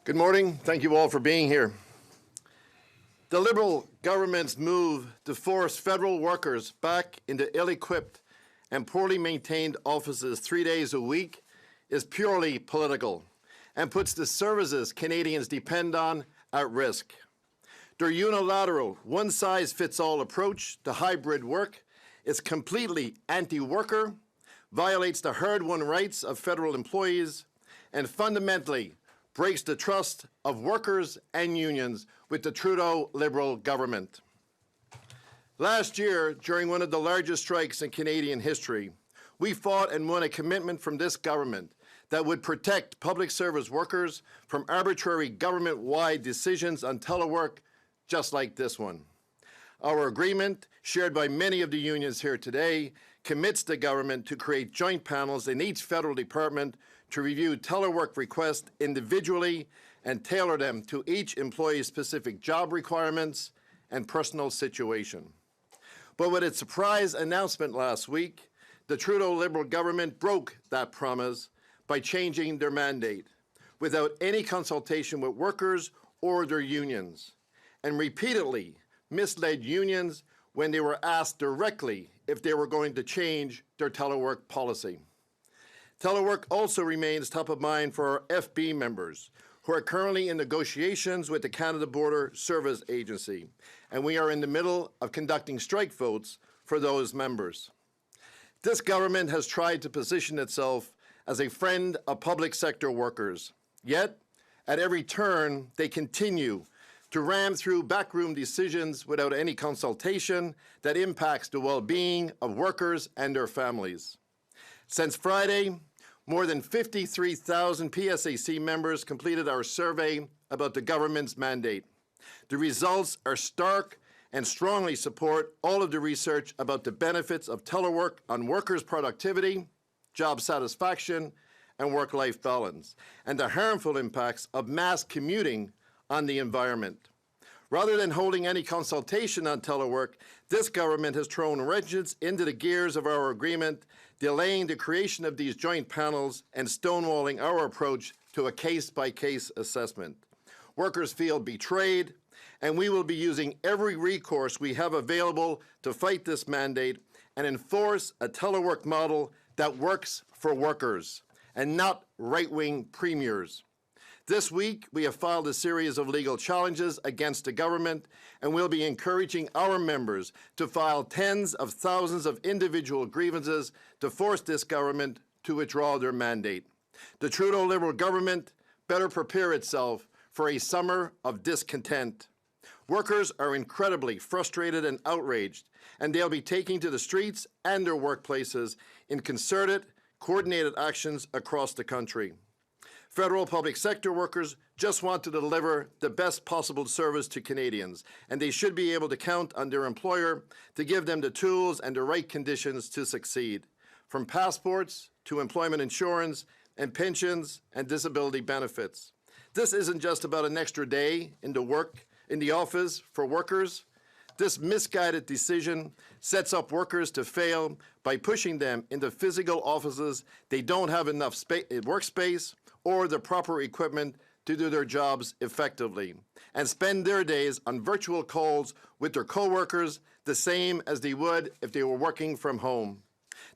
Good morning. Thank you all for being here. The Liberal government's move to force federal workers back into ill-equipped and poorly maintained offices 3 days a week is purely political and puts the services Canadians depend on at risk. Their unilateral, one-size-fits-all approach to hybrid work is completely anti-worker, violates the hard-won rights of federal employees, and fundamentally breaks the trust of workers and unions with the Trudeau Liberal government. Last year, during one of the largest strikes in Canadian history, we fought and won a commitment from this government that would protect public service workers from arbitrary government-wide decisions on telework, just like this one. Our agreement, shared by many of the unions here today, commits the government to create joint panels in each federal department to review telework requests individually and tailor them to each employee's specific job requirements and personal situation. But with its surprise announcement last week, the Trudeau Liberal government broke that promise by changing their mandate without any consultation with workers or their unions, and repeatedly misled unions when they were asked directly if they were going to change their telework policy. Telework also remains top of mind for our FB members, who are currently in negotiations with the Canada Border Service Agency, and we are in the middle of conducting strike votes for those members. This government has tried to position itself as a friend of public sector workers, yet at every turn they continue to ram through backroom decisions without any consultation that impacts the well-being of workers and their families. Since Friday, more than 53,000 PSAC members completed our survey about the government's mandate. The results are stark and strongly support all of the research about the benefits of telework on workers' productivity, job satisfaction, and work-life balance, and the harmful impacts of mass commuting on the environment. Rather than holding any consultation on telework, this government has thrown wrenches into the gears of our agreement, delaying the creation of these joint panels and stonewalling our approach to a case-by-case assessment. Workers feel betrayed, and we will be using every recourse we have available to fight this mandate and enforce a telework model that works for workers and not right-wing premiers. This week, we have filed a series of legal challenges against the government, and we'll be encouraging our members to file tens of thousands of individual grievances to force this government to withdraw their mandate. The Trudeau Liberal government better prepare itself for a summer of discontent. Workers are incredibly frustrated and outraged, and they'll be taking to the streets and their workplaces in concerted, coordinated actions across the country. Federal public sector workers just want to deliver the best possible service to Canadians, and they should be able to count on their employer to give them the tools and the right conditions to succeed, from passports to employment insurance and pensions and disability benefits. This isn't just about an extra day in the office for workers. This misguided decision sets up workers to fail by pushing them into physical offices they don't have enough workspace or the proper equipment to do their jobs effectively, and spend their days on virtual calls with their co-workers the same as they would if they were working from home.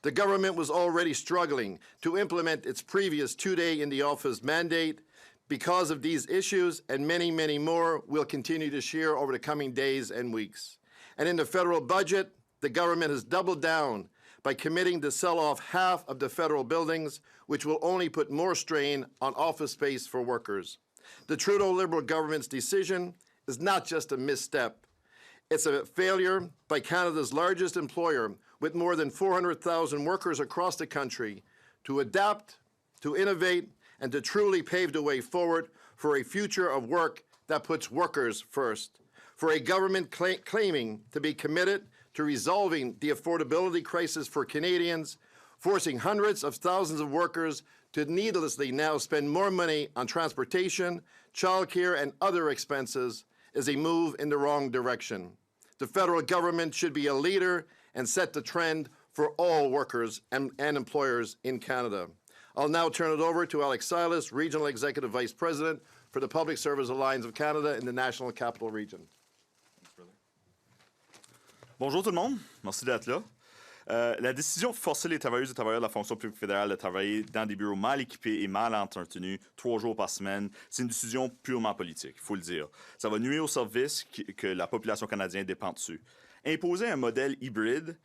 The government was already struggling to implement its previous 2-day in the office mandate. Because of these issues and many, many more, we'll continue to share over the coming days and weeks. And in the federal budget, the government has doubled down by committing to sell off half of the federal buildings, which will only put more strain on office space for workers. The Trudeau Liberal government's decision is not just a misstep. It's a failure by Canada's largest employer, with more than 400,000 workers across the country, to adapt, to innovate, and to truly pave the way forward for a future of work that puts workers first. For a government claiming to be committed to resolving the affordability crisis for Canadians, forcing hundreds of thousands of workers to needlessly now spend more money on transportation, childcare, and other expenses is a move in the wrong direction. The federal government should be a leader and set the trend for all workers and employers in Canada. I'll now turn it over to Alex Silas, Regional Executive Vice President for the Public Service Alliance of Canada in the National Capital Region. Bonjour tout le monde, merci d'être là. La décision de forcer les travailleuses et travailleurs de la fonction publique fédérale de travailler dans des bureaux mal équipés et mal entretenus 3 jours par semaine, c'est une décision purement politique, il faut le dire. Ça va nuire aux services que la population canadienne dépend dessus. Imposer un modèle hybride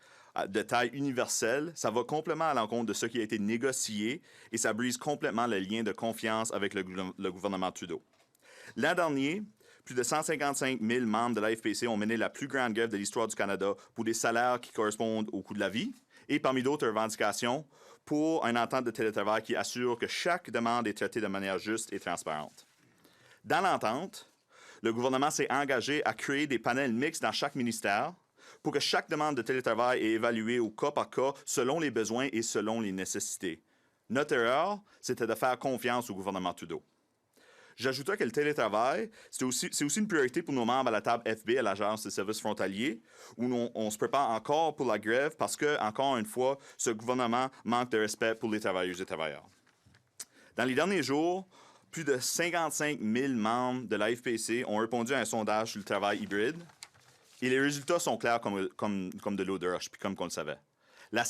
de taille universelle, ça va complètement à l'encontre de ce qui a été négocié et ça brise complètement le lien de confiance avec le gouvernement Trudeau. L'an dernier, plus de 155 000 membres de la FPC ont mené la plus grande grève de l'histoire du Canada pour des salaires qui correspondent au coût de la vie et parmi d'autres revendications pour une entente de télétravail qui assure que chaque demande est traitée de manière juste et transparente. Dans l'entente, le gouvernement s'est engagé à créer des panels mixtes dans chaque ministère pour que chaque demande de télétravail est évaluée au cas par cas selon les besoins et selon les nécessités. Notre erreur, c'était de faire confiance au gouvernement Trudeau. J'ajouterais que le télétravail, c'est aussi une priorité pour nos membres à la table FB, à l'Agence des services frontaliers, où on se prépare encore pour la grève parce que, encore une fois, ce gouvernement manque de respect pour les travailleuses et travailleurs. Dans les derniers jours, plus de 55 000 membres de la FPC ont répondu à un sondage sur le travail hybride et les résultats sont clairs comme de l'eau de roche, puis comme on le savait. La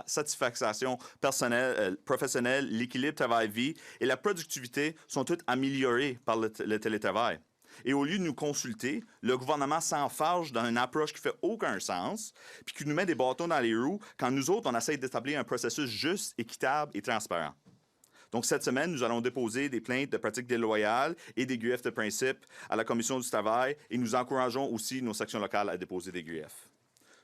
satisfaction personnelle, professionnelle, l'équilibre travail-vie et la productivité sont toutes améliorées par le télétravail. Et au lieu de nous consulter, le gouvernement s'enfarge dans une approche qui fait aucun sens, puis qui nous met des bâtons dans les roues quand nous autres, on essaie d'établir un processus juste, équitable et transparent. Donc, cette semaine, nous allons déposer des plaintes de pratiques déloyales et des griefs de principe à la Commission du travail et nous encourageons aussi nos sections locales à déposer des griefs.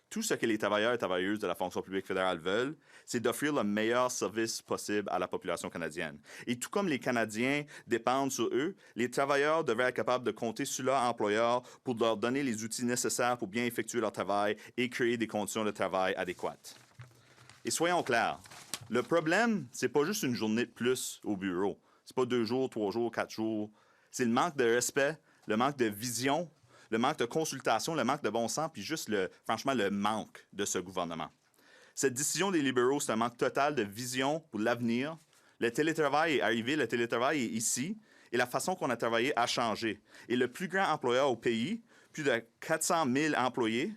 Tout ce que les travailleurs et travailleuses de la fonction publique fédérale veulent, c'est d'offrir le meilleur service possible à la population canadienne. Et tout comme les Canadiens dépendent sur eux, les travailleurs devraient être capables de compter sur leur employeur pour leur donner les outils nécessaires pour bien effectuer leur travail et créer des conditions de travail adéquates. Et soyons clairs, le problème, c'est pas juste une journée de plus au bureau. C'est pas 2 jours, 3 jours, 4 jours. C'est le manque de respect, le manque de vision, le manque de consultation, le manque de bon sens, puis juste, franchement, le manque de ce gouvernement. Cette décision des libéraux, c'est un manque total de vision pour l'avenir. Le télétravail est arrivé, le télétravail est ici, et la façon qu'on a travaillé a changé. Et le plus grand employeur au pays, plus de 400 000 employés,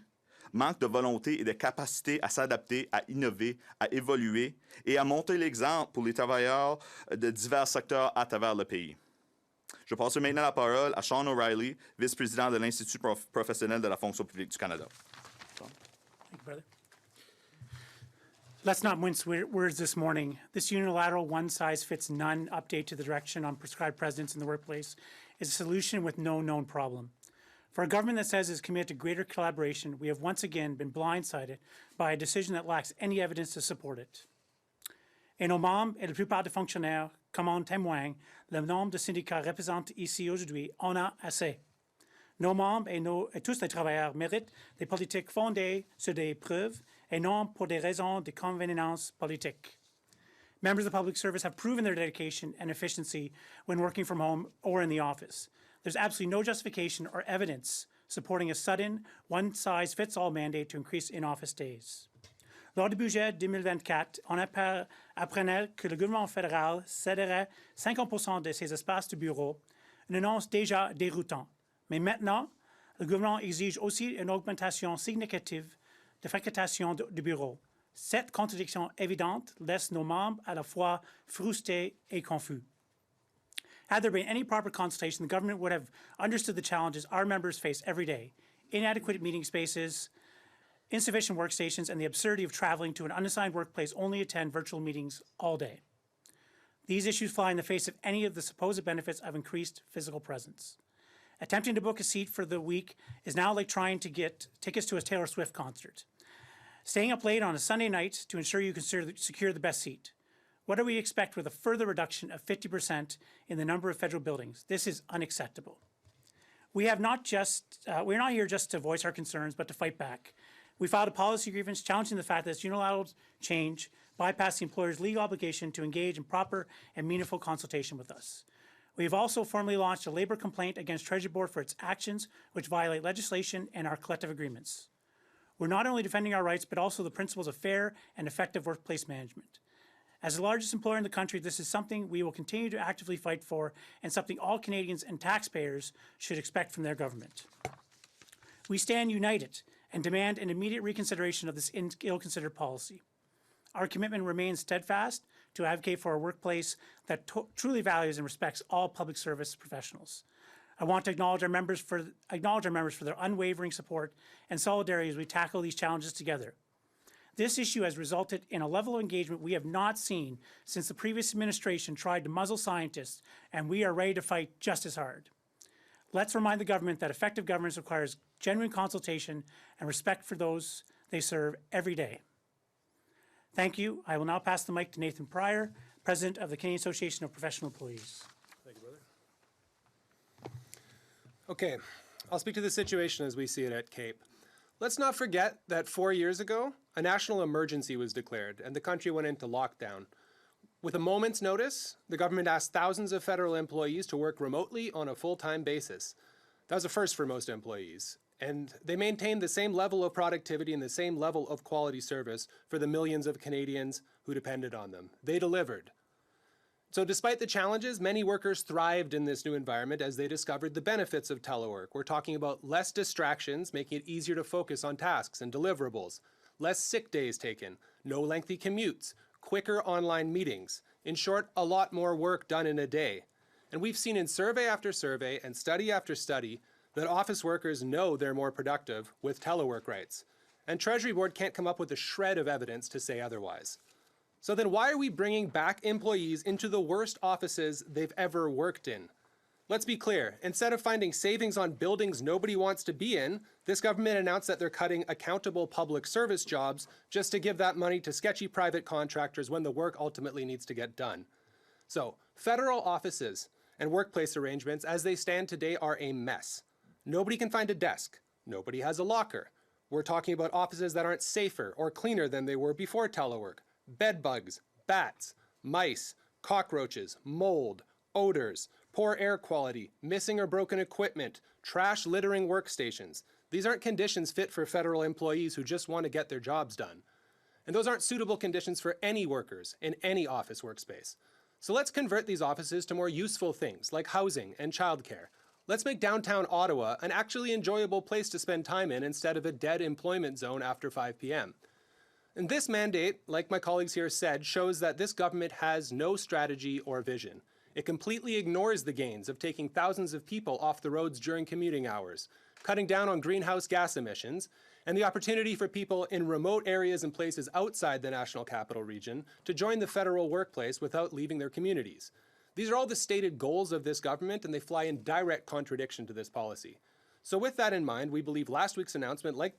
manque de volonté et de capacité à s'adapter, à innover, à évoluer et à monter l'exemple pour les travailleurs de divers secteurs à travers le pays. Je passe maintenant la parole à Sean O'Reilly, vice-président de l'Institut professionnel de la fonction publique du Canada. Thank you, brother. Let's not mince words this morning. This unilateral one-size-fits-none update to the direction on prescribed precedence in the workplace is a solution with no known problem. For a government that says it's committed to greater collaboration, we have once again been blindsided by a decision that lacks any evidence to support it. Et nos membres et la plupart des fonctionnaires, comme en témoigne le nombre de syndicats représentés ici aujourd'hui, en a assez. Nos membres et tous les travailleurs méritent des politiques fondées sur des preuves et non pour des raisons de convenience politique. Members of the public service have proven their dedication and efficiency when working from home or in the office. There's absolutely no justification or evidence supporting a sudden, one-size-fits-all mandate to increase in-office days. Lors du budget 2024, on apprenait que le gouvernement fédéral céderait 50% de ses espaces de bureau, une annonce déjà déroutante. Mais maintenant, le gouvernement exige aussi une augmentation significative de fréquentation de bureaux. Cette contradiction évidente laisse nos membres à la fois frustrés et confus. Had there been any proper consultation, the government would have understood the challenges our members face every day: inadequate meeting spaces, insufficient workstations, and the absurdity of traveling to an unassigned workplace only to attend virtual meetings all day. These issues fly in the face of any of the supposed benefits of increased physical presence. Attempting to book a seat for the week is now like trying to get tickets to a Taylor Swift concert. Staying up late on a Sunday night to ensure you can secure the best seat. What do we expect with a further reduction of 50% in the number of federal buildings? This is unacceptable. We're not here just to voice our concerns, but to fight back. We filed a policy grievance challenging the fact that this unilateral change bypassed the employer's legal obligation to engage in proper and meaningful consultation with us. We have also formally launched a labor complaint against Treasury Board for its actions, which violate legislation and our collective agreements. We're not only defending our rights, but also the principles of fair and effective workplace management. As the largest employer in the country, this is something we will continue to actively fight for and something all Canadians and taxpayers should expect from their government. We stand united and demand an immediate reconsideration of this ill-considered policy. Our commitment remains steadfast to advocate for a workplace that truly values and respects all public service professionals. I want to acknowledge our members for their unwavering support and solidarity as we tackle these challenges together. This issue has resulted in a level of engagement we have not seen since the previous administration tried to muzzle scientists, and we are ready to fight just as hard. Let's remind the government that effective governance requires genuine consultation and respect for those they serve every day. Thank you. I will now pass the mic to Nathan Prier, President of the Canadian Association of Professional Employees. Thank you, brother. Okay, I'll speak to the situation as we see it at CAPE. Let's not forget that 4 years ago, a national emergency was declared and the country went into lockdown. With a moment's notice, the government asked thousands of federal employees to work remotely on a full-time basis. That was a first for most employees. And they maintained the same level of productivity and the same level of quality service for the millions of Canadians who depended on them. They delivered. So despite the challenges, many workers thrived in this new environment as they discovered the benefits of telework. We're talking about less distractions, making it easier to focus on tasks and deliverables, less sick days taken, no lengthy commutes, quicker online meetings. In short, a lot more work done in a day. And we've seen in survey after survey and study after study that office workers know they're more productive with telework rights. And Treasury Board can't come up with a shred of evidence to say otherwise. So then why are we bringing back employees into the worst offices they've ever worked in? Let's be clear, instead of finding savings on buildings nobody wants to be in, this government announced that they're cutting accountable public service jobs just to give that money to sketchy private contractors when the work ultimately needs to get done. So, federal offices and workplace arrangements as they stand today are a mess. Nobody can find a desk. Nobody has a locker. We're talking about offices that aren't safer or cleaner than they were before telework. Bed bugs, bats, mice, cockroaches, mold, odors, poor air quality, missing or broken equipment, trash littering workstations. These aren't conditions fit for federal employees who just want to get their jobs done. And those aren't suitable conditions for any workers in any office workspace. So let's convert these offices to more useful things like housing and childcare. Let's make downtown Ottawa an actually enjoyable place to spend time in instead of a dead employment zone after 5 p.m. And this mandate, like my colleagues here said, shows that this government has no strategy or vision. It completely ignores the gains of taking thousands of people off the roads during commuting hours, cutting down on greenhouse gas emissions, and the opportunity for people in remote areas and places outside the National Capital Region to join the federal workplace without leaving their communities. These are all the stated goals of this government, and they fly in direct contradiction to this policy. So with that in mind, we believe last week's announcement, like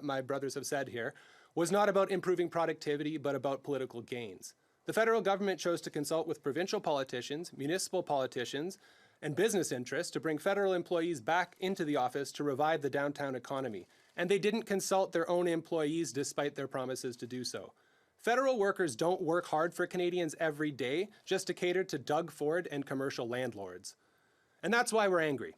my brothers have said here, was not about improving productivity, but about political gains. The federal government chose to consult with provincial politicians, municipal politicians, and business interests to bring federal employees back into the office to revive the downtown economy. And they didn't consult their own employees despite their promises to do so. Federal workers don't work hard for Canadians every day just to cater to Doug Ford and commercial landlords. And that's why we're angry.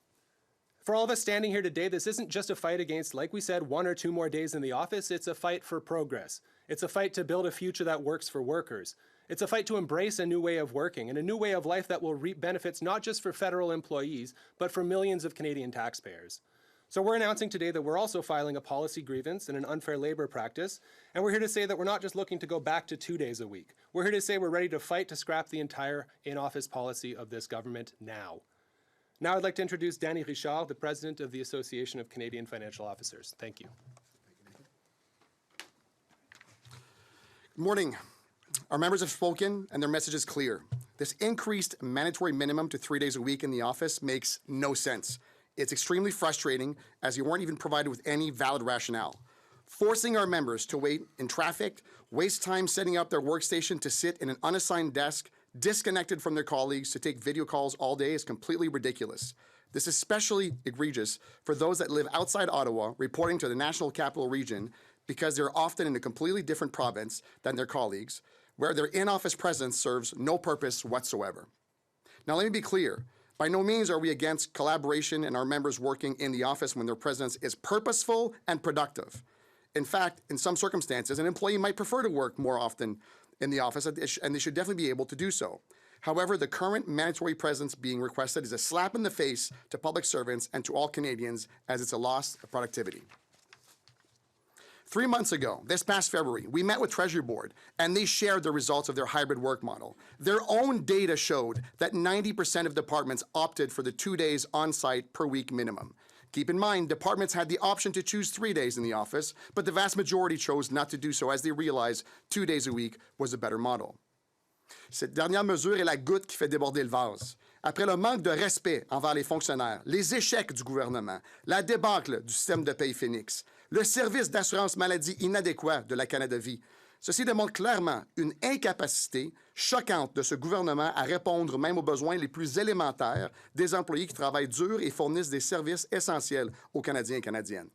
For all of us standing here today, this isn't just a fight against, like we said, 1 or 2 more days in the office. It's a fight for progress. It's a fight to build a future that works for workers. It's a fight to embrace a new way of working and a new way of life that will reap benefits not just for federal employees, but for millions of Canadian taxpayers. So we're announcing today that we're also filing a policy grievance and an unfair labor practice, and we're here to say that we're not just looking to go back to 2 days a week. We're here to say we're ready to fight to scrap the entire in-office policy of this government now. Now I'd like to introduce Dany Richard, the President of the Association of Canadian Financial Officers. Thank you. Good morning. Our members have spoken and their message is clear. This increased mandatory minimum to 3 days a week in the office makes no sense. It's extremely frustrating as you weren't even provided with any valid rationale. Forcing our members to wait in traffic, waste time setting up their workstation to sit in an unassigned desk, disconnected from their colleagues to take video calls all day is completely ridiculous. This is especially egregious for those that live outside Ottawa reporting to the National Capital Region because they're often in a completely different province than their colleagues, where their in-office presence serves no purpose whatsoever. Now let me be clear. By no means are we against collaboration and our members working in the office when their presence is purposeful and productive. In fact, in some circumstances, an employee might prefer to work more often in the office, and they should definitely be able to do so. However, the current mandatory presence being requested is a slap in the face to public servants and to all Canadians, as it's a loss of productivity. 3 months ago, this past February, we met with Treasury Board, and they shared the results of their hybrid work model. Their own data showed that 90% of departments opted for the 2 days on-site per week minimum. Keep in mind, departments had the option to choose 3 days in the office, but the vast majority chose not to do so as they realized 2 days a week was a better model. Cette dernière mesure est la goutte qui fait déborder le vase. Après le manque de respect envers les fonctionnaires, les échecs du gouvernement, la débâcle du système de paye Phoenix, le service d'assurance maladie inadéquat de la Canada Vie, ceci démontre clairement une incapacité choquante de ce gouvernement à répondre même aux besoins les plus élémentaires des employés qui travaillent dur et fournissent des services essentiels aux Canadiens et Canadiennes.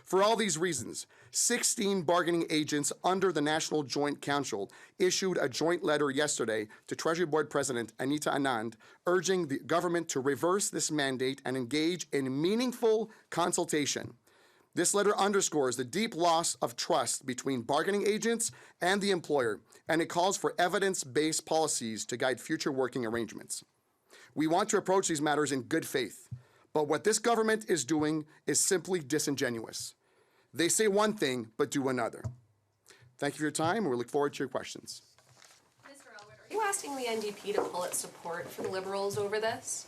For all these reasons, 16 bargaining agents under the National Joint Council issued a joint letter yesterday to Treasury Board President Anita Anand, urging the government to reverse this mandate and engage in meaningful consultation. This letter underscores the deep loss of trust between bargaining agents and the employer, and it calls for evidence-based policies to guide future working arrangements. We want to approach these matters in good faith, but what this government is doing is simply disingenuous. They say one thing, but do another. Thank you for your time, and we look forward to your questions. Mr. Aylward, are you asking the NDP to pull its support for the Liberals over this?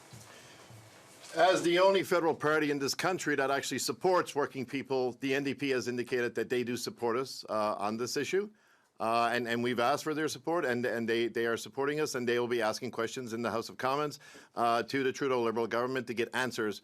As the only federal party in this country that actually supports working people, the NDP has indicated that they do support us on this issue. And we've asked for their support, and they are supporting us, and they will be asking questions in the House of Commons to the Trudeau Liberal government to get answers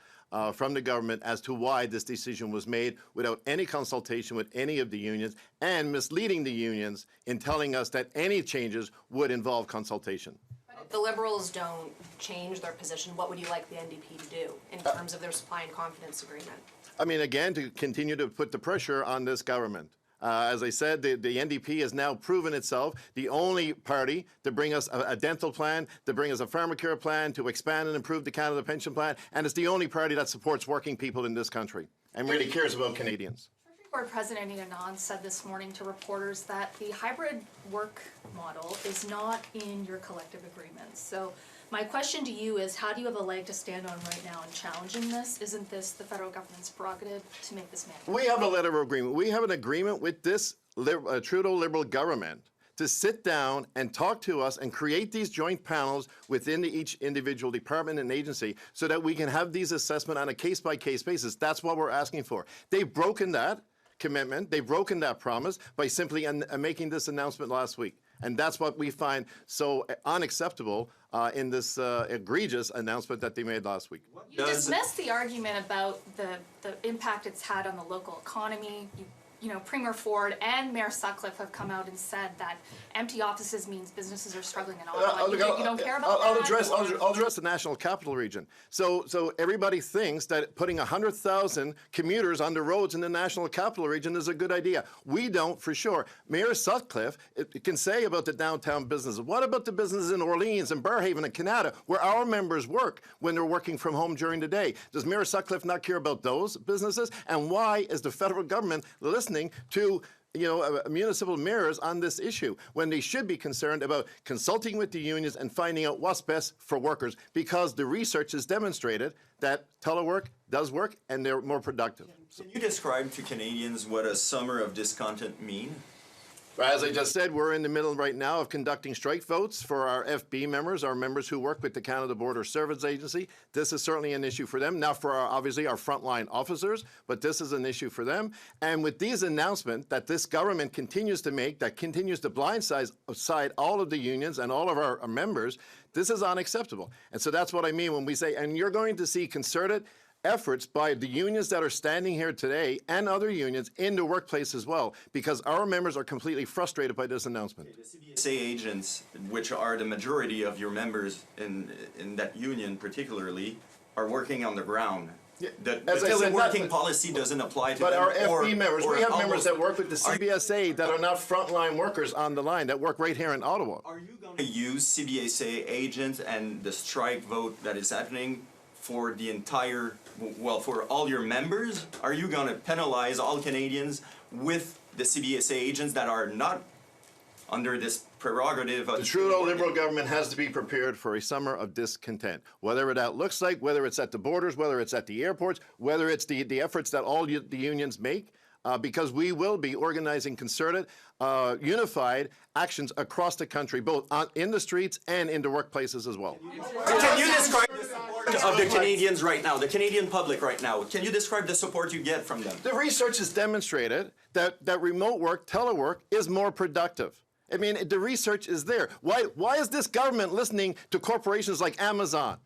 from the government as to why this decision was made without any consultation with any of the unions and misleading the unions in telling us that any changes would involve consultation. If the Liberals don't change their position, what would you like the NDP to do in terms of their supply and confidence agreement? I mean, again, to continue to put the pressure on this government. As I said, the NDP has now proven itself the only party to bring us a dental plan, to bring us a pharmacare plan, to expand and improve the Canada Pension Plan, and it's the only party that supports working people in this country and really cares about Canadians. Treasury Board President Anita Anand said this morning to reporters that the hybrid work model is not in your collective agreements. So my question to you is, how do you have a leg to stand on right now in challenging this? Isn't this the federal government's prerogative to make this mandate? We have a letter of agreement. We have an agreement with this Trudeau Liberal government to sit down and talk to us and create these joint panels within each individual department and agency so that we can have these assessments on a case-by-case basis. That's what we're asking for. They've broken that commitment. They've broken that promise by simply making this announcement last week. And that's what we find so unacceptable in this egregious announcement that they made last week. You dismissed the argument about the impact it's had on the local economy. You know, Premier Ford and Mayor Sutcliffe have come out and said that empty offices means businesses are struggling in Ottawa. You don't care about I'll that? I'll address the National Capital Region. So everybody thinks that putting 100,000 commuters on the roads in the National Capital Region is a good idea. We don't, for sure. Mayor Sutcliffe can say about the downtown businesses. What about the businesses in Orleans and Barrhaven and Canada, where our members work when they're working from home during the day? Does Mayor Sutcliffe not care about those businesses? And why is the federal government listening to municipal mayors on this issue when they should be concerned about consulting with the unions and finding out what's best for workers, because the research has demonstrated that telework does work and they're more productive. Can you describe to Canadians what a summer of discontent mean? As I just said, we're in the middle right now of conducting strike votes for our FB members, our members who work with the Canada Border Service Agency. This is certainly an issue for them, not for obviously our frontline officers, but this is an issue for them. And with these announcements that this government continues to make, that continues to blindside all of the unions and all of our members, this is unacceptable. And so that's what I mean when we say, and you're going to see concerted efforts by the unions that are standing here today and other unions in the workplace as well, because our members are completely frustrated by this announcement. The CBSA agents, which are the majority of your members in that union particularly, are working on the ground. Yeah, The as I said, teleworking policy doesn't apply to But them. our FB members, we have members almost- that work with the CBSA that are not frontline workers on the line, that work right here in Ottawa. Are you going to use CBSA agents and the strike vote that is happening for the entire, well, for all your members? Are you going to penalize all Canadians with the CBSA agents that are not under this prerogative of The Trudeau Liberal government has to be prepared for a summer of discontent, whatever that looks like, whether it's at the borders, whether it's at the airports, whether it's the efforts that all the unions make, because we will be organizing concerted, unified actions across the country, both in the streets and in the workplaces as well. Can you describe the support of the Canadians right now, the Canadian public right now? Can you describe the support you get from them? The research has demonstrated that remote work, telework, is more productive. I mean, the research is there. Why is this government listening to corporations like Amazon?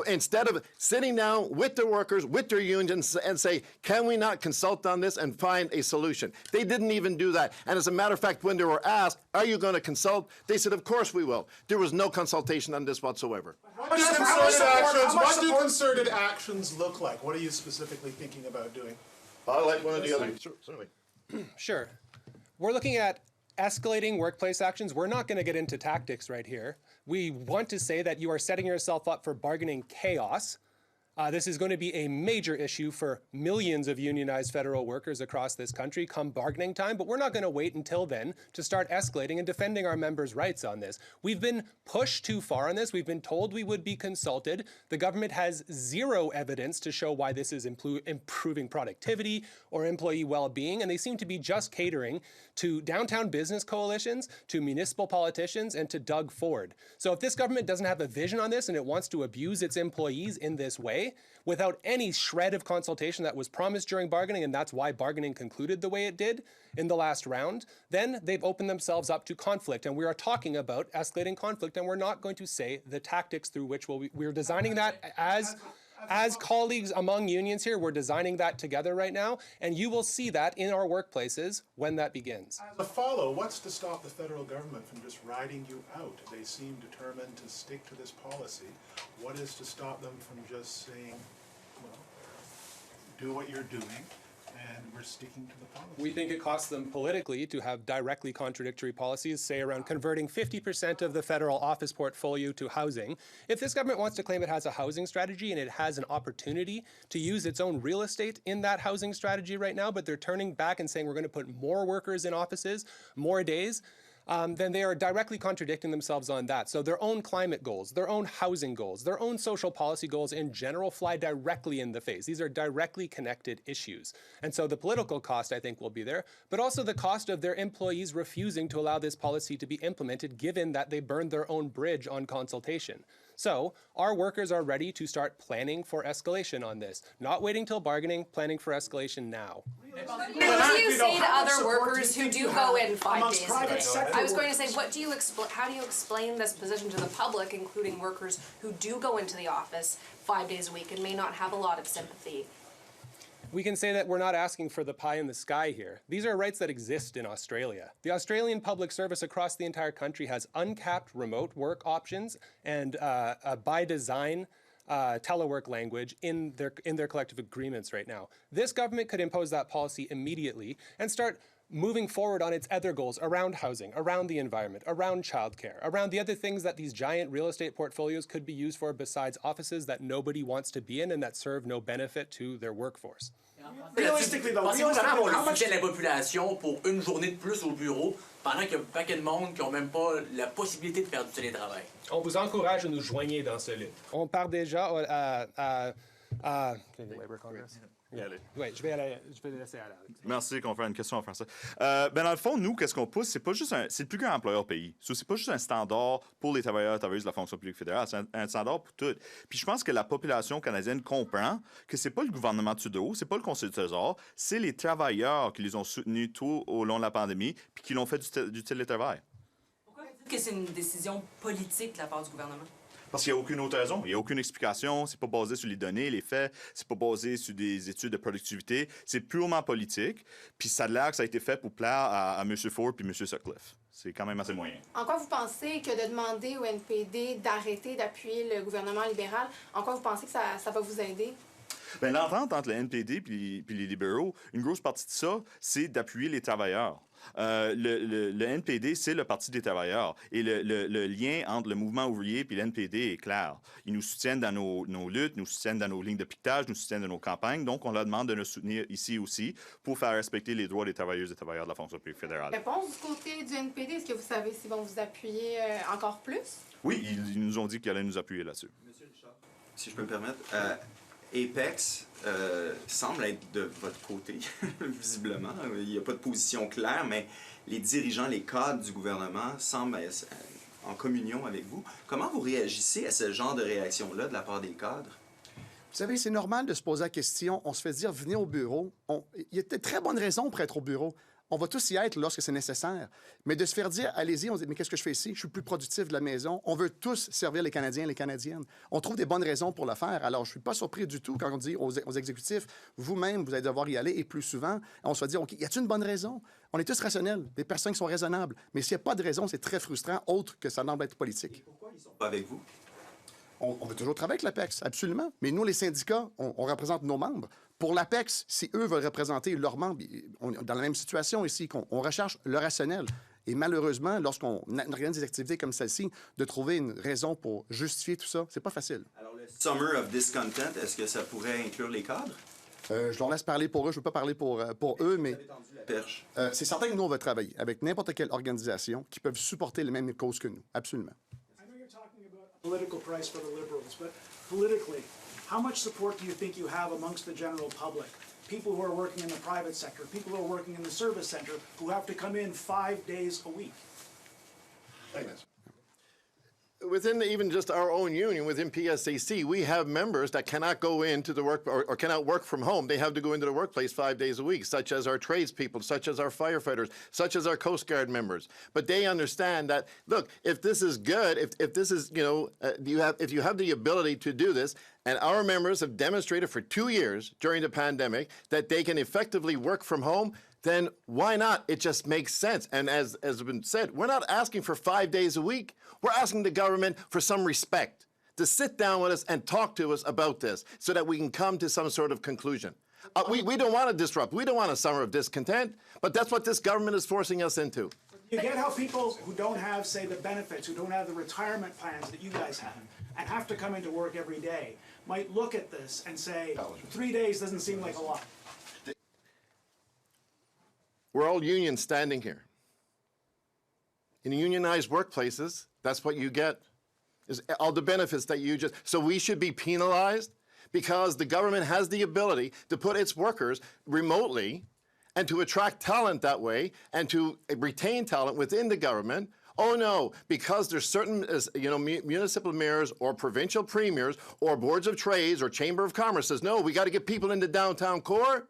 Instead of sitting down with the workers, with their unions, and say, can we not consult on this and find a solution? They didn't even do that. And as a matter of fact, when they were asked, are you going to consult? They said, of course we will. There was no consultation on this whatsoever. What do concerted actions look like? What are you specifically thinking about doing? I like one of the others. Certainly. Sure. We're looking at escalating workplace actions. We're not going to get into tactics right here. We want to say that you are setting yourself up for bargaining chaos. This is going to be a major issue for millions of unionized federal workers across this country come bargaining time, but we're not going to wait until then to start escalating and defending our members' rights on this. We've been pushed too far on this. We've been told we would be consulted. The government has zero evidence to show why this is improving productivity or employee well-being, and they seem to be just catering to downtown business coalitions, to municipal politicians, and to Doug Ford. So if this government doesn't have a vision on this and it wants to abuse its employees in this way, without any shred of consultation that was promised during bargaining, and that's why bargaining concluded the way it did in the last round, then they've opened themselves up to conflict. And we are talking about escalating conflict, and we're not going to say the tactics through which we're designing that as colleagues among unions here. We're designing that together right now, and you will see that in our workplaces when that begins. As a follow, what's to stop the federal government from just riding you out? They seem determined to stick to this policy. What is to stop them from just saying, well, do what you're doing, and we're sticking to the policy? We think it costs them politically to have directly contradictory policies, say around converting 50% of the federal office portfolio to housing. If this government wants to claim it has a housing strategy and it has an opportunity to use its own real estate in that housing strategy right now, but they're turning back and saying we're going to put more workers in offices, more days, then they are directly contradicting themselves on that. So their own climate goals, their own housing goals, their own social policy goals in general fly directly in the face. These are directly connected issues. And so the political cost, I think, will be there, but also the cost of their employees refusing to allow this policy to be implemented, given that they burned their own bridge on consultation. So our workers are ready to start planning for escalation on this. Not waiting till bargaining, planning for escalation now. What do you say to other workers who do go in 5 days a day? I was going to say, how do you explain this position to the public, including workers who do go into the office 5 days a week and may not have a lot of sympathy? We can say that we're not asking for the pie in the sky here. These are rights that exist in Australia. The Australian public service across the entire country has uncapped remote work options and by design telework language in their collective agreements right now. This government could impose that policy immediately and start moving forward on its other goals around housing, around the environment, around childcare, around the other things that these giant real estate portfolios could be used for besides offices that nobody wants to be in and that serve no benefit to their workforce. Realistically, though, pensez-vous vraiment qu'on le soutient de la population pour une journée de plus au bureau pendant qu'il y a un paquet de monde qui n'ont même pas la possibilité de faire du télétravail? On vous encourage à nous joigner dans ce lutte. On part déjà à Oui, je vais laisser à Alex. Merci qu'on fait une question en français. Dans le fond, nous, qu'est-ce qu'on pousse? C'est pas juste c'est le plus grand employeur au pays. C'est pas juste un standard pour les travailleurs et travailleuses de la fonction publique fédérale. C'est un standard pour tout. Puis je pense que la population canadienne comprend que c'est pas le gouvernement Trudeau, c'est pas le Conseil du Trésor, c'est les travailleurs qui les ont soutenus tout au long de la pandémie puis qui l'ont fait du télétravail. Pourquoi vous dites que c'est une décision politique de la part du gouvernement? Parce qu'il n'y a aucune autre raison, il n'y a aucune explication, c'est pas basé sur les données, les faits, c'est pas basé sur des études de productivité, c'est purement politique, puis ça a l'air que ça a été fait pour plaire à M. Ford puis M. Sutcliffe. C'est quand même assez moyen. En quoi vous pensez que de demander au NPD d'arrêter d'appuyer le gouvernement libéral, en quoi vous pensez que ça va vous aider? Bien, l'entente entre le NPD puis les libéraux, une grosse partie de ça, c'est d'appuyer les travailleurs. Le NPD, c'est le Parti des travailleurs. Et le lien entre le mouvement ouvrier et le NPD est clair. Ils nous soutiennent dans nos luttes, nous soutiennent dans nos lignes de piquetage, nous soutiennent dans nos campagnes. Donc, on leur demande de nous soutenir ici aussi pour faire respecter les droits des travailleuses et travailleurs de la fonction publique fédérale. Réponse du côté du NPD, est-ce que vous savez s'ils vont vous appuyer encore plus? Oui, ils nous ont dit qu'ils allaient nous appuyer là-dessus. Monsieur Richard, si je peux me permettre, APEX semble être de votre côté, visiblement. Il n'y a pas de position claire, mais les dirigeants, les cadres du gouvernement semblent être en communion avec vous. Comment vous réagissez à ce genre de réaction-là de la part des cadres? Vous savez, c'est normal de se poser la question. On se fait dire, venez au bureau. Il y a de très bonnes raisons pour être au bureau. On va tous y être lorsque c'est nécessaire. Mais de se faire dire, allez-y, on se dit, mais qu'est-ce que je fais ici? Je suis plus productif de la maison. On veut tous servir les Canadiens et les Canadiennes. On trouve des bonnes raisons pour le faire. Alors, je ne suis pas surpris du tout quand on dit aux exécutifs, vous-même, vous allez devoir y aller et plus souvent. On se va dire, OK, y a-t-il une bonne raison? On est tous rationnels, des personnes qui sont raisonnables. Mais s'il n'y a pas de raison, c'est très frustrant, autre que ça semble être politique. Et pourquoi ils ne sont pas avec vous? On veut toujours travailler avec l'APEX, absolument. Mais nous, les syndicats, on représente nos membres. Pour l'APEX, si eux veulent représenter leurs membres, on est dans la même situation ici, on recherche le rationnel. Et malheureusement, lorsqu'on organise des activités comme celle-ci, de trouver une raison pour justifier tout ça, c'est pas facile. Alors, le Summer of Discontent, est-ce que ça pourrait inclure les cadres? Je leur laisse parler pour eux, je ne veux pas parler pour eux, mais Vous avez tendu la perche. c'est certain que nous, on va travailler avec n'importe quelle organisation qui peuvent supporter les mêmes causes que nous, absolument. Political price for the Liberals, but politically, how much support do you think you have amongst the general public? People who are working in the private sector, people who are working in the service center, who have to come in 5 days a week. Within even just our own union, within PSAC, we have members that cannot go into the work or cannot work from home. They have to go into the workplace 5 days a week, such as our tradespeople, such as our firefighters, such as our Coast Guard members. But they understand that, look, if this is good, if this is, if you have the ability to do this, and our members have demonstrated for 2 years during the pandemic that they can effectively work from home, then why not? It just makes sense. And as has been said, we're not asking for 5 days a week. We're asking the government for some respect, to sit down with us and talk to us about this so that we can come to some sort of conclusion. We don't want to disrupt. We don't want a summer of discontent, but that's what this government is forcing us into. You get how people who don't have, say, the benefits, who don't have the retirement plans that you guys have, and have to come into work every day, might look at this and say, 3 days doesn't seem like a lot. We're all unions standing here. In unionized workplaces, that's what you get, is all the benefits that you just... So we should be penalized because the government has the ability to put its workers remotely and to attract talent that way and to retain talent within the government. Oh no, because there's certain, municipal mayors or provincial premiers or boards of trades or chamber of commerce says, no, we got to get people into downtown core.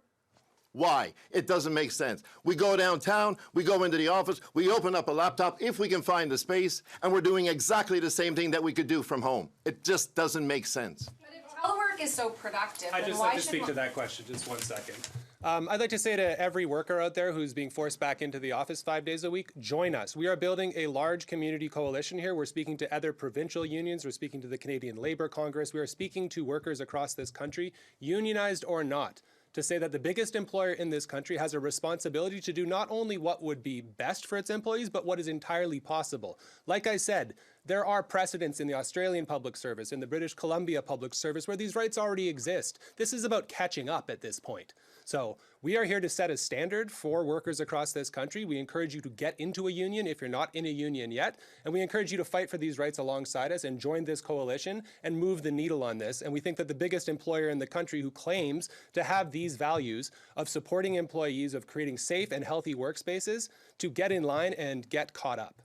Why? It doesn't make sense. We go downtown, we go into the office, we open up a laptop if we can find the space, and we're doing exactly the same thing that we could do from home. It just doesn't make sense. But if telework is so productive, I'd then just why like to should speak to that question, just 1 second. I'd like to say to every worker out there who's being forced back into the office 5 days a week, join us. We are building a large community coalition here. We're speaking to other provincial unions. We're speaking to the Canadian Labour Congress. We are speaking to workers across this country, unionized or not, to say that the biggest employer in this country has a responsibility to do not only what would be best for its employees, but what is entirely possible. Like I said, there are precedents in the Australian Public Service, in the British Columbia Public Service, where these rights already exist. This is about catching up at this point. So we are here to set a standard for workers across this country. We encourage you to get into a union if you're not in a union yet, and we encourage you to fight for these rights alongside us and join this coalition and move the needle on this. And we think that the biggest employer in the country who claims to have these values of supporting employees, of creating safe and healthy workspaces, to get in line and get caught up.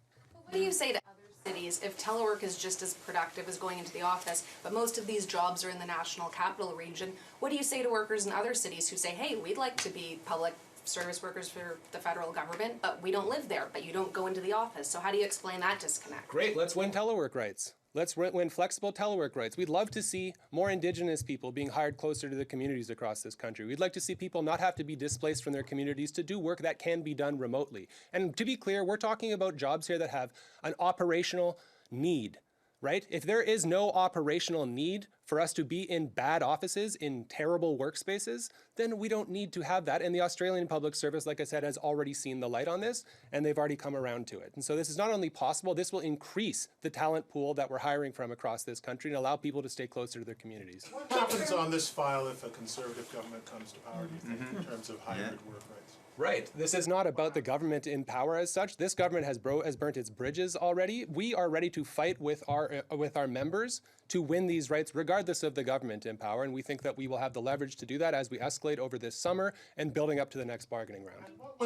What do you say to other cities if telework is just as productive as going into the office, but most of these jobs are in the national capital region? What do you say to workers in other cities who say, hey, we'd like to be public service workers for the federal government, but we don't live there, but you don't go into the office? So how do you explain that disconnect? Great, let's win telework rights. Let's win flexible telework rights. We'd love to see more Indigenous people being hired closer to the communities across this country. We'd like to see people not have to be displaced from their communities to do work that can be done remotely. And to be clear, we're talking about jobs here that have an operational need. right? If there is no operational need for us to be in bad offices, in terrible workspaces, then we don't need to have that. And the Australian Public Service, like I said, has already seen the light on this, and they've already come around to it. And so this is not only possible, this will increase the talent pool that we're hiring from across this country and allow people to stay closer to their communities. What happens on this file if a Conservative government comes to power, do you think, in terms of hybrid work rights? Right. This is not about the government in power as such. This government has burnt its bridges already. We are ready to fight with our members to win these rights, regardless of the government in power. And we think that we will have the leverage to do that as we escalate over this summer and building up to the next bargaining round. And what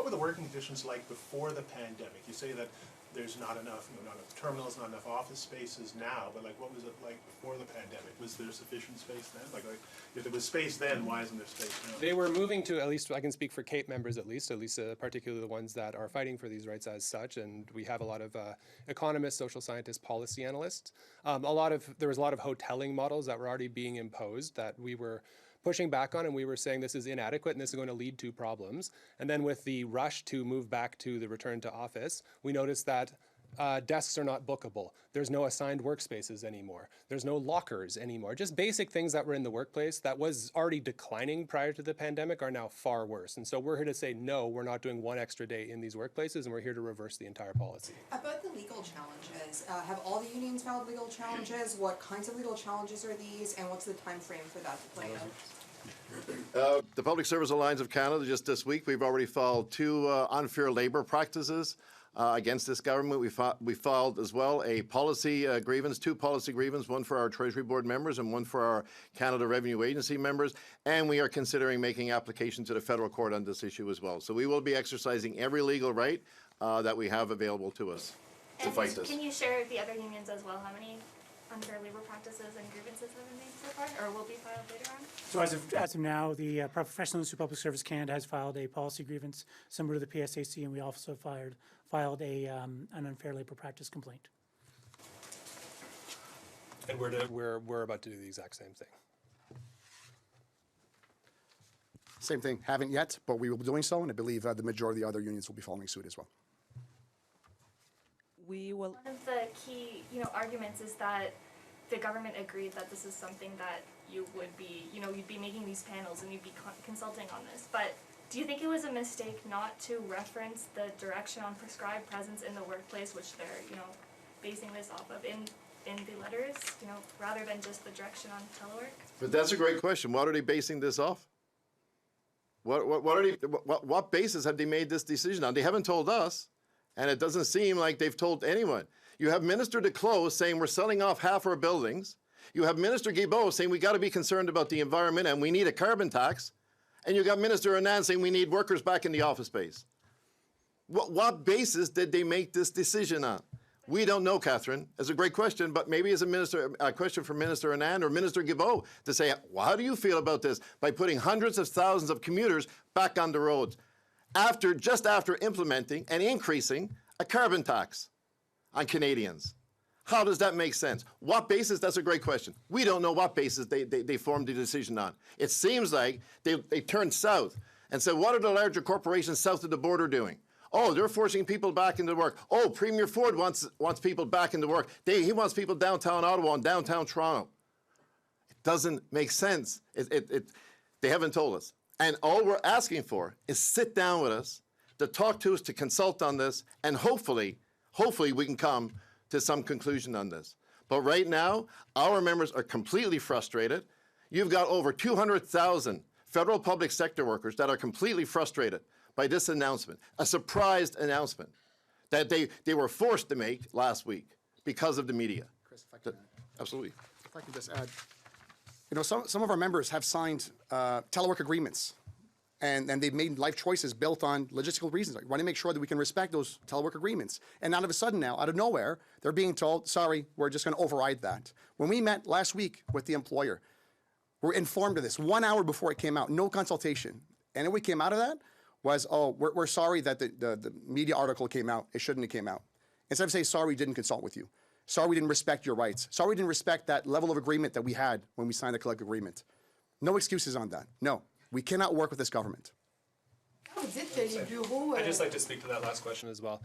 were the working conditions like before the pandemic? You say that there's not enough, not enough terminals, not enough office spaces now, but like what was it like before the pandemic? Was there sufficient space then? Like if there was space then, why isn't there space now? They were moving to, at least I can speak for CAPE members at least particularly the ones that are fighting for these rights as such, and we have a lot of economists, social scientists, policy analysts. There was a lot of hoteling models that were already being imposed that we were pushing back on, and we were saying this is inadequate and this is going to lead to problems. And then with the rush to move back to the return to office, we noticed that desks are not bookable. There's no assigned workspaces anymore. There's no lockers anymore. Just basic things that were in the workplace that was already declining prior to the pandemic are now far worse. And so we're here to say, no, we're not doing one extra day in these workplaces, and we're here to reverse the entire policy. About the legal challenges, have all the unions filed legal challenges? What kinds of legal challenges are these, and what's the time frame for that to play out? The Public Service Alliance of Canada, just this week, we've already filed 2 unfair labor practices against this government. We filed as well a policy grievance, 2 policy grievances, one for our Treasury Board members and one for our Canada Revenue Agency members, and we are considering making application to the federal court on this issue as well. So we will be exercising every legal right that we have available to us to fight this. Can you share with the other unions as well how many unfair labor practices and grievances have been made so far, or will be filed later on? So as of now, the Professional Institute of Public Service Canada has filed a policy grievance similar to the PSAC, and we also filed an unfair labor practice complaint. And we're about to do the exact same thing. Same thing, haven't yet, but we will be doing so, and I believe the majority of the other unions will be following suit as well. We will. One of the key, arguments is that the government agreed that this is something that you would be, you'd be making these panels and you'd be consulting on this. But do you think it was a mistake not to reference the direction on prescribed presence in the workplace, which they're, basing this off of in the letters, rather than just the direction on telework? But that's a great question. What are they basing this off? What basis have they made this decision on? They haven't told us. And it doesn't seem like they've told anyone. You have Minister Duclos saying we're selling off half our buildings. You have Minister Guilbeault saying we got to be concerned about the environment and we need a carbon tax. And you got Minister Anand saying we need workers back in the office space. What basis did they make this decision on? We don't know, Catherine. It's a great question, but maybe it's a question for Minister Anand or Minister Guilbeault to say, well, how do you feel about this by putting hundreds of thousands of commuters back on the roads? Just after implementing and increasing a carbon tax on Canadians. How does that make sense? What basis? That's a great question. We don't know what basis they formed the decision on. It seems like they turned south and said, what are the larger corporations south of the border doing? Oh, they're forcing people back into work. Oh, Premier Ford wants people back into work. He wants people downtown Ottawa and downtown Toronto. It doesn't make sense. They haven't told us. And all we're asking for is sit down with us, to talk to us, to consult on this, and hopefully we can come to some conclusion on this. But right now, our members are completely frustrated. You've got over 200,000 federal public sector workers that are completely frustrated by this announcement, a surprised announcement that they were forced to make last week because of the media. Chris, if I can, absolutely. If I can just add. Some of our members have signed telework agreements, and they've made life choices built on logistical reasons. We want to make sure that we can respect those telework agreements. And all of a sudden now, out of nowhere, they're being told, sorry, we're just going to override that. When we met last week with the employer, we're informed of this 1 hour before it came out, no consultation. And what came out of that was, oh, we're sorry that the media article came out. It shouldn't have came out. Instead of saying, sorry, we didn't consult with you. Sorry we didn't respect your rights. Sorry we didn't respect that level of agreement that we had when we signed the collective agreement. No excuses on that. No, we cannot work with this government. I'd just like to speak to that last question as well.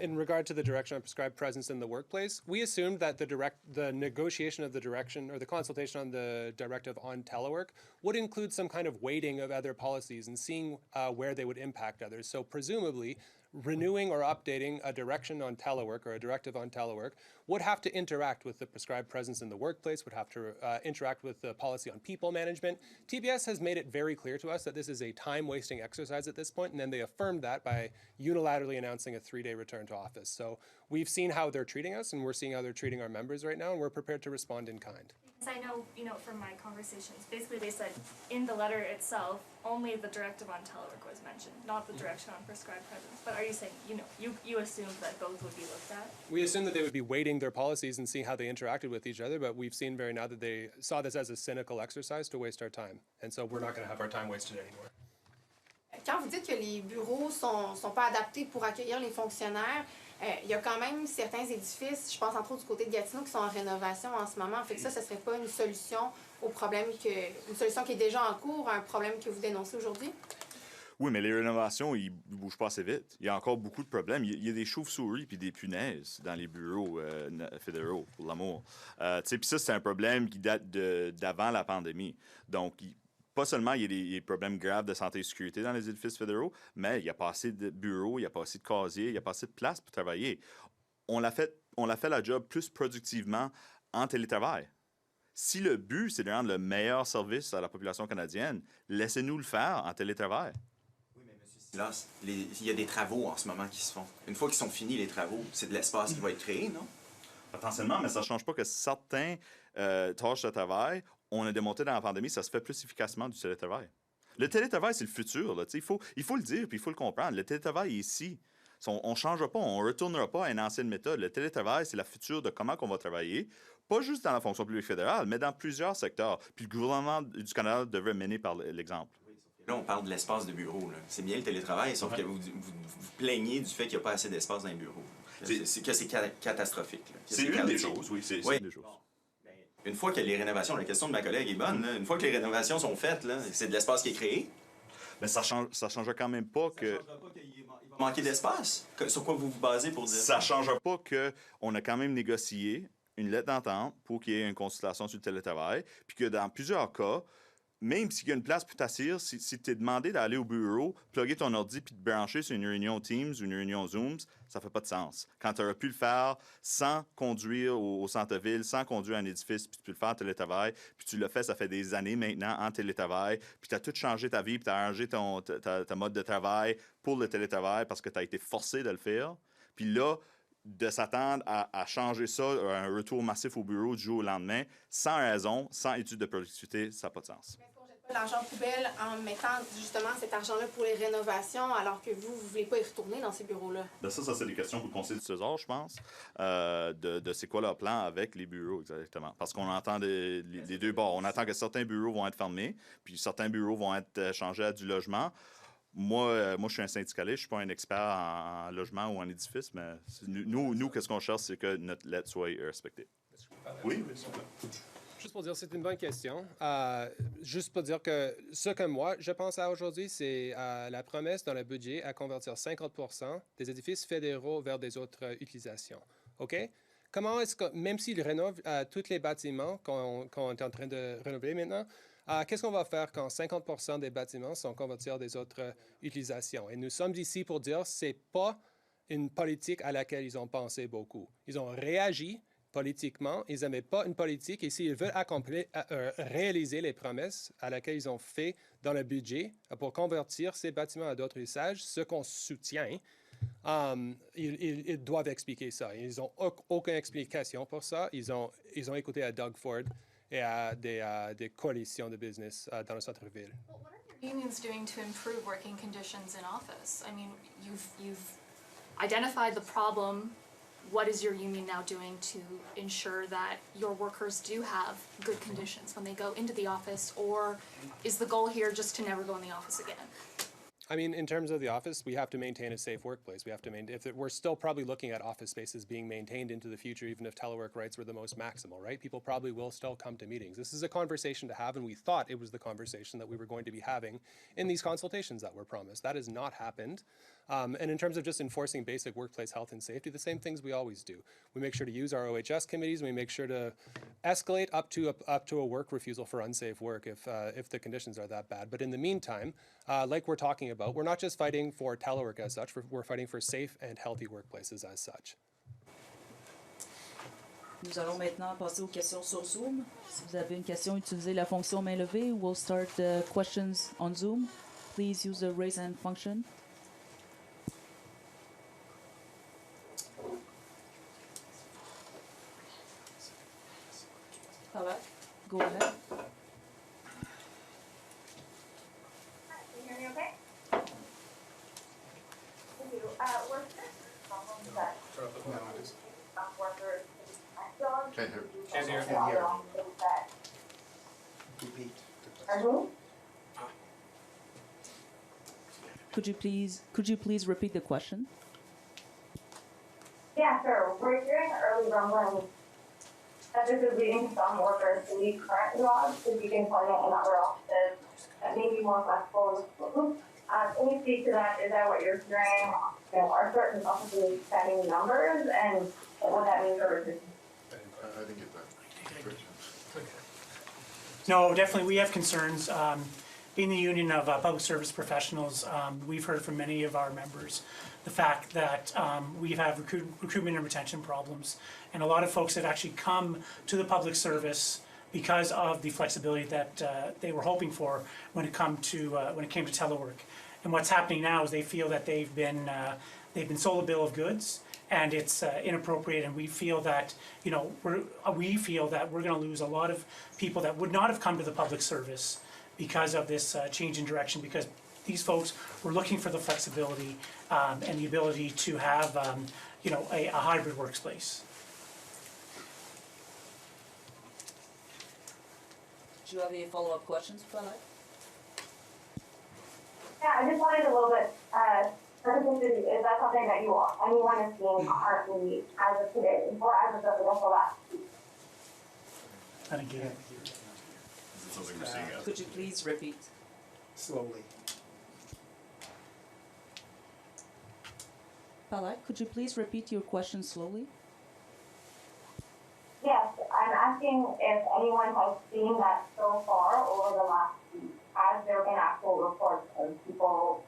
In regard to the direction on prescribed presence in the workplace, we assumed that the negotiation of the direction or the consultation on the directive on telework would include some kind of weighting of other policies and seeing where they would impact others. So presumably, renewing or updating a direction on telework or a directive on telework would have to interact with the prescribed presence in the workplace, would have to interact with the policy on people management. TPS has made it very clear to us that this is a time-wasting exercise at this point, and then they affirmed that by unilaterally announcing a 3-day return to office. So we've seen how they're treating us, and we're seeing how they're treating our members right now, and we're prepared to respond in kind. Because I know, from my conversations, basically they said in the letter itself, only the directive on telework was mentioned, not the direction on prescribed presence. But are you saying, you assumed that both would be looked at? We assumed that they would be weighting their policies and seeing how they interacted with each other, but we've seen very now that they saw this as a cynical exercise to waste our time. And so we're not going to have our time wasted anymore. Quand vous dites que les bureaux sont pas adaptés pour accueillir les fonctionnaires, il y a quand même certains édifices, je pense entre autres du côté de Gatineau, qui sont en rénovation en ce moment. Fait que ça serait pas une solution au problème une solution qui est déjà en cours, un problème que vous dénoncez aujourd'hui? Oui, mais les rénovations, ils ne bougent pas assez vite. Il y a encore beaucoup de problèmes. Il y a des chauves-souris puis des punaises dans les bureaux fédéraux, pour l'amour. Puis ça, c'est un problème qui date d'avant la pandémie. Donc, pas seulement il y a des problèmes graves de santé et sécurité dans les édifices fédéraux, mais il n'y a pas assez de bureaux, il n'y a pas assez de casiers, il n'y a pas assez de place pour travailler. On l'a fait la job plus productivement en télétravail. Si le but, c'est de rendre le meilleur service à la population canadienne, laissez-nous le faire en télétravail. Là, il y a des travaux en ce moment qui se font. Une fois qu'ils sont finis, les travaux, c'est de l'espace qui va être créé, non? Potentiellement, mais ça ne change pas que certains tâches de travail, on a démontré dans la pandémie, ça se fait plus efficacement du télétravail. Le télétravail, c'est le futur. Là, il faut le dire puis il faut le comprendre. Le télétravail est ici. On ne changera pas, on ne retournera pas à une ancienne méthode. Le télétravail, c'est le futur de comment on va travailler, pas juste dans la fonction publique fédérale, mais dans plusieurs secteurs. Puis le gouvernement du Canada devrait mener par l'exemple. Là, on parle de l'espace de bureau. C'est bien le télétravail, sauf que vous plaignez du fait qu'il n'y a pas assez d'espace dans les bureaux. C'est catastrophique. C'est une des choses, oui. C'est une des choses. Une fois que les rénovations, la question de ma collègue est bonne, là, une fois que les rénovations sont faites, c'est de l'espace qui est créé. Mais ça changera quand même pas que... Ça changera pas qu'il va manquer d'espace? Sur quoi vous vous basez pour dire ça? Ça changera pas qu'on a quand même négocié une lettre d'entente pour qu'il y ait une consultation sur le télétravail, puis que dans plusieurs cas, même s'il y a une place pour t'asseoir, si tu es demandé d'aller au bureau, plugger ton ordi puis te brancher sur une réunion Teams ou une réunion Zoom, ça fait pas de sens. Quand tu aurais pu le faire sans conduire au centre-ville, sans conduire un édifice, puis tu peux le faire en télétravail, puis tu l'as fait, ça fait des années maintenant en télétravail, puis tu as tout changé ta vie, puis tu as arrangé ta mode de travail pour le télétravail parce que tu as été forcé de le faire. Puis là, de s'attendre à changer ça, un retour massif au bureau du jour au lendemain, sans raison, sans étude de productivité, ça n'a pas de sens. Mais est-ce qu'on jette pas l'argent poubelle en mettant justement cet argent-là pour les rénovations alors que vous ne voulez pas y retourner dans ces bureaux-là? Ben ça c'est des questions pour le Conseil du Trésor, je pense, de c'est quoi leur plan avec les bureaux exactement. Parce qu'on entend les deux bords. On attend que certains bureaux vont être fermés, puis certains bureaux vont être changés à du logement. Moi, je suis un syndicaliste, je ne suis pas un expert en logement ou en édifice, mais nous qu'est-ce qu'on cherche, c'est que notre lettre soit respectée. Oui, Juste pour dire, c'est une bonne question. Juste pour dire que ce que moi, je pense à aujourd'hui, c'est la promesse dans le budget à convertir 50% des édifices fédéraux vers des autres utilisations. OK? Comment est-ce que, même s'ils rénovent tous les bâtiments qu'on est en train de rénover maintenant, qu'est-ce qu'on va faire quand 50% des bâtiments sont convertis à des autres utilisations? Et nous sommes ici pour dire que ce n'est pas une politique à laquelle ils ont pensé beaucoup. Ils ont réagi politiquement, ils n'aimaient pas une politique et s'ils veulent réaliser les promesses à laquelle ils ont fait dans le budget pour convertir ces bâtiments à d'autres usages, ce qu'on soutient, ils doivent expliquer ça. Ils n'ont aucune explication pour ça. Ils ont écouté à Doug Ford et à des coalitions de business dans le centre-ville. Well, what are your unions doing to improve working conditions in office? I mean, you've identified the problem. What is your union now doing to ensure that your workers do have good conditions when they go into the office, or is the goal here just to never go in the office again? I mean, in terms of the office, we have to maintain a safe workplace. We have to we're still probably looking at office spaces being maintained into the future, even if telework rights were the most maximal, right? People probably will still come to meetings. This is a conversation to have, and we thought it was the conversation that we were going to be having in these consultations that were promised. That has not happened. And in terms of just enforcing basic workplace health and safety, the same things we always do. We make sure to use our OHS committees, and we make sure to escalate up to a work refusal for unsafe work if the conditions are that bad. But in the meantime, like we're talking about, we're not just fighting for telework as such, we're fighting for safe and healthy workplaces as such. Nous allons maintenant passer aux questions sur Zoom. Si vous avez une question, utilisez la fonction main levée. We'll start the questions on Zoom. Please use the raise hand function. Hello? Go ahead. Can you hear me okay? Thank you. We're problems that workers Can't hear. Repeat. Could you please repeat the question? Yeah, sure. We're hearing early rumblings that this is leading to some workers to leave current jobs to seek employment in other offices that may be more flexible. Can you speak to that? Is that what you're hearing? Are certain offices setting numbers, and what that means for recruitment? I didn't get that. No, definitely, we have concerns. Being the Union of Public Service Professionals, we've heard from many of our members the fact that we have recruitment and retention problems, and a lot of folks have actually come to the public service because of the flexibility that they were hoping for when it came to telework. And what's happening now is they feel that they've been sold a bill of goods, and it's inappropriate. And we feel that we're going to lose a lot of people that would not have come to the public service because of this change in direction, because these folks were looking for the flexibility and the ability to have a hybrid workplace. Do you have any follow-up questions for that? Yeah, I just wanted a little bit, is that something that anyone is seeing currently as of today, or as of the last week? I didn't get it. Could you please repeat? Slowly. Palak, could you please repeat your question slowly? Yes, I'm asking if anyone has seen that so far over the last week. Has there been actual reports of people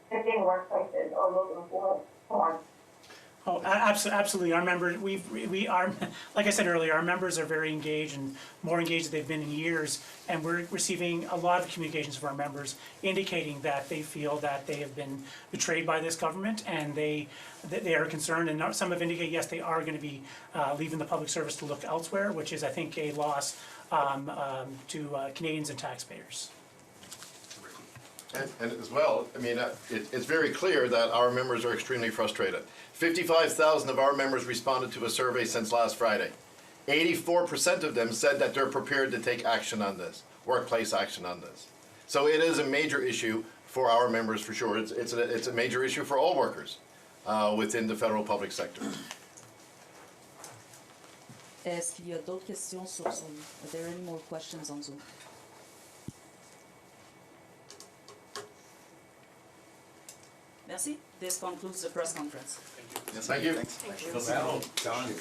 shifting workplaces or looking for more? Oh, absolutely. Our members, we are, like I said earlier, our members are very engaged and more engaged than they've been in years. And we're receiving a lot of communications from our members indicating that they feel that they have been betrayed by this government, and they are concerned. And some have indicated, yes, they are going to be leaving the public service to look elsewhere, which is, I think, a loss to Canadians and taxpayers. And as well, I mean, it's very clear that our members are extremely frustrated. 55,000 of our members responded to a survey since last Friday. 84% of them said that they're prepared to take action on this, workplace action on this. So it is a major issue for our members for sure. It's a major issue for all workers within the federal public sector. Est-ce qu'il y a d'autres questions sur Zoom? Are there any more questions on Zoom? Merci. This concludes the press conference. Yes, thank you. Thanks. Thank you. Done.